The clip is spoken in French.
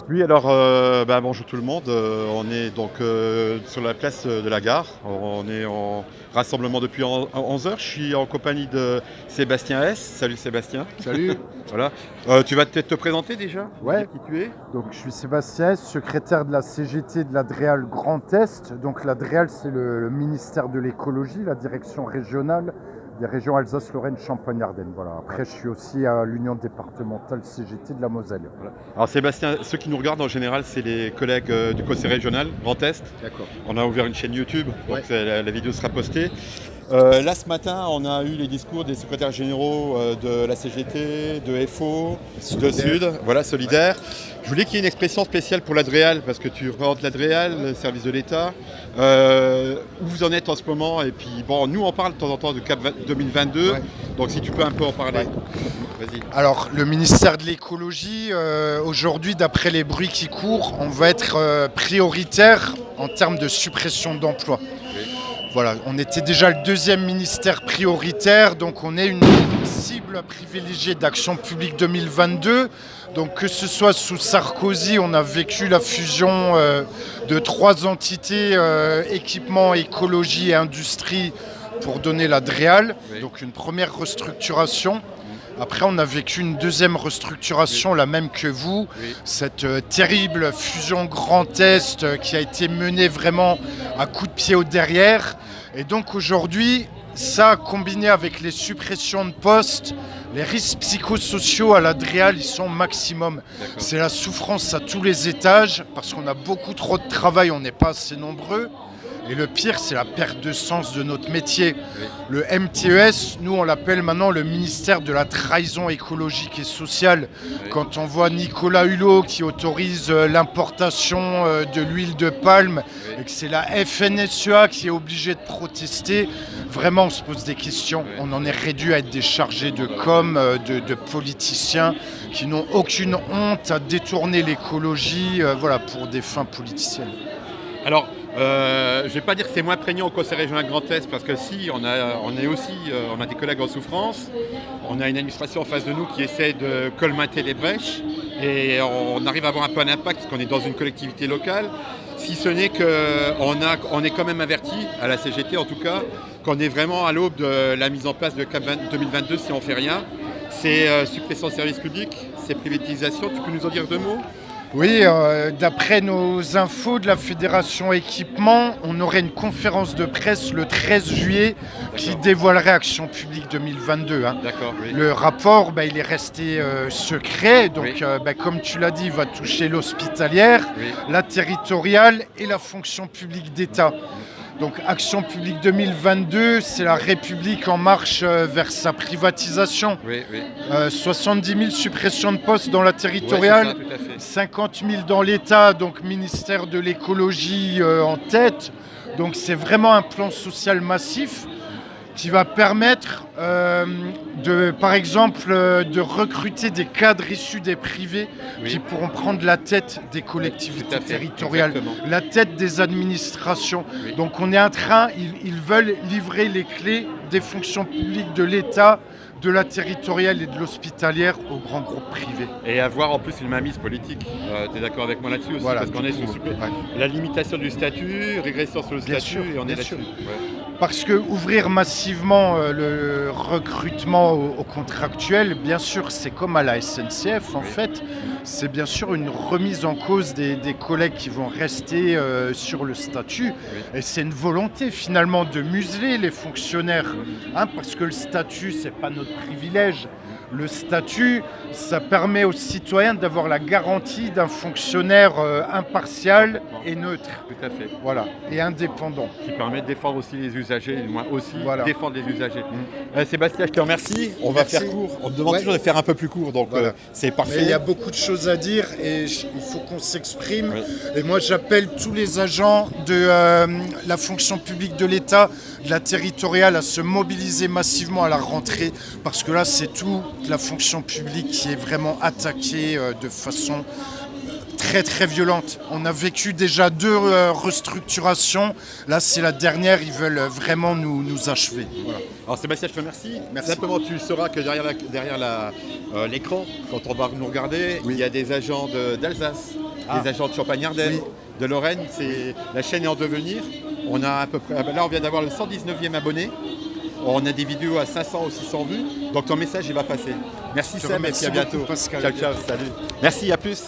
Oui, alors bonjour tout le monde. On est donc sur la place de la gare. On est en rassemblement depuis 11 heures. Je suis en compagnie de Sébastien S. Salut Sébastien. Salut. Voilà. Tu vas peut-être te présenter déjà? Ouais. Dire qui tu es? Donc je suis Sébastien, secrétaire de la CGT de la DREAL Grand Est. Donc la DREAL, c'est le ministère de l'écologie, la direction régionale des régions Alsace-Lorraine, Champagne-Ardenne. Voilà. Après, je suis aussi à l'union départementale CGT de la Moselle. Voilà. Alors Sébastien, ceux qui nous regardent en général, c'est les collègues du conseil régional Grand Est. D'accord. On a ouvert une chaîne YouTube, donc Ouais. la vidéo sera postée. Là, ce matin, on a eu les discours des secrétaires généraux de la CGT, de FO, de Sud, voilà, Solidaire. Je voulais qu'il y ait une expression spéciale pour l'Adréal, parce que tu représentes l'Adréal, le service de l'État. Où vous en êtes en ce moment? Et puis, bon, nous, on parle de temps en temps de CAP 2022, Ouais. donc si tu peux un peu en parler. Ouais. Vas-y. Alors, le ministère de l'écologie, aujourd'hui, d'après les bruits qui courent, on va être prioritaire en termes de suppression d'emplois. Voilà, on était déjà le deuxième ministère prioritaire, donc on est une cible privilégiée d'Action publique 2022. Donc que ce soit sous Sarkozy, on a vécu la fusion de 3 entités, équipement, écologie et industrie, pour donner la DREAL, donc une première restructuration. Après, on a vécu une deuxième restructuration, la même que vous, cette terrible fusion Grand Est qui a été menée vraiment à coups de pied au derrière. Et donc aujourd'hui, ça combiné avec les suppressions de postes, les risques psychosociaux à la DREAL, ils sont maximum. C'est la souffrance à tous les étages, parce qu'on a beaucoup trop de travail, on n'est pas assez nombreux. Et le pire, c'est la perte de sens de notre métier. Le MTES, nous, on l'appelle maintenant le ministère de la trahison écologique et sociale. Quand on voit Nicolas Hulot qui autorise l'importation de l'huile de palme et que c'est la FNSEA qui est obligée de protester, vraiment, on se pose des questions. On en est réduit à être des chargés de com, de politiciens qui n'ont aucune honte à détourner l'écologie pour des fins politiciennes. Alors, je ne vais pas dire que c'est moins prégnant au Conseil régional Grand Est, parce que si, on a des collègues en souffrance, on a une administration en face de nous qui essaie de colmater les brèches, et on arrive à avoir un peu un impact, parce qu'on est dans une collectivité locale, si ce n'est qu'on est quand même averti, à la CGT en tout cas, qu'on est vraiment à l'aube de la mise en place de CAP 2022 si on ne fait rien. C'est suppression de services publics, c'est privatisation, tu peux nous en dire 2 mots ? Oui, d'après nos infos de la Fédération Équipement, on aurait une conférence de presse le 13 juillet qui dévoilerait Action publique 2022. D'accord, oui. Le rapport, il est resté secret, donc comme tu l'as dit, il va toucher l'hospitalière, la territoriale et la fonction publique d'État. Donc Action publique 2022, c'est la République en marche vers sa privatisation. 70 000 suppressions de postes dans la territoriale, Ouais, c'est ça, tout à fait. 50 000 dans l'État, donc ministère de l'écologie en tête. Donc c'est vraiment un plan social massif qui va permettre par exemple, de recruter des cadres issus des privés qui pourront prendre la tête des collectivités territoriales, la tête des administrations. Donc on est en train, ils veulent livrer les clés des fonctions publiques de l'État, de la territoriale et de l'hospitalière aux grands groupes privés. Et avoir en plus une mainmise politique. Tu es d'accord avec moi là-dessus aussi? Voilà, parce qu'on est sous la limitation du statut, régression sur le Bien statut, sûr, et on est bien sûr. là-dessus. Parce que ouvrir massivement le recrutement aux contractuels, bien sûr, c'est comme à la SNCF en fait. C'est bien sûr une remise en cause des collègues qui vont rester sur le statut. Et c'est une volonté finalement de museler les fonctionnaires. Parce que le statut, c'est pas notre privilège. Le statut, ça permet aux citoyens d'avoir la garantie d'un fonctionnaire impartial et neutre. Tout à fait. Voilà, et indépendant. Qui permet de défendre aussi les usagers, du moins aussi défendre les usagers. Sébastien, je te remercie. On va faire court. On te demande toujours de faire un peu plus court, donc c'est parfait. Mais il y a beaucoup de choses à dire et il faut qu'on s'exprime. Et moi, j'appelle tous les agents de la fonction publique de l'État, de la territoriale, à se mobiliser massivement à la rentrée, parce que là, c'est toute la fonction publique qui est vraiment attaquée de façon très très violente. On a vécu déjà 2 restructurations. Là, c'est la dernière. Ils veulent vraiment nous achever. Voilà. Alors Sébastien, je te remercie. Merci. Simplement, tu sauras que derrière l'écran, quand on va nous regarder, il y a des agents d'Alsace, des agents de Champagne-Ardenne, de Lorraine. La chaîne est en devenir. On a à peu près, là, on vient d'avoir le 119e abonné. On a des vidéos à 500 ou 600 vues. Donc ton message, il va passer. Merci Seb, et puis à bientôt. Pascal. Ciao, ciao, salut. Merci, à plus.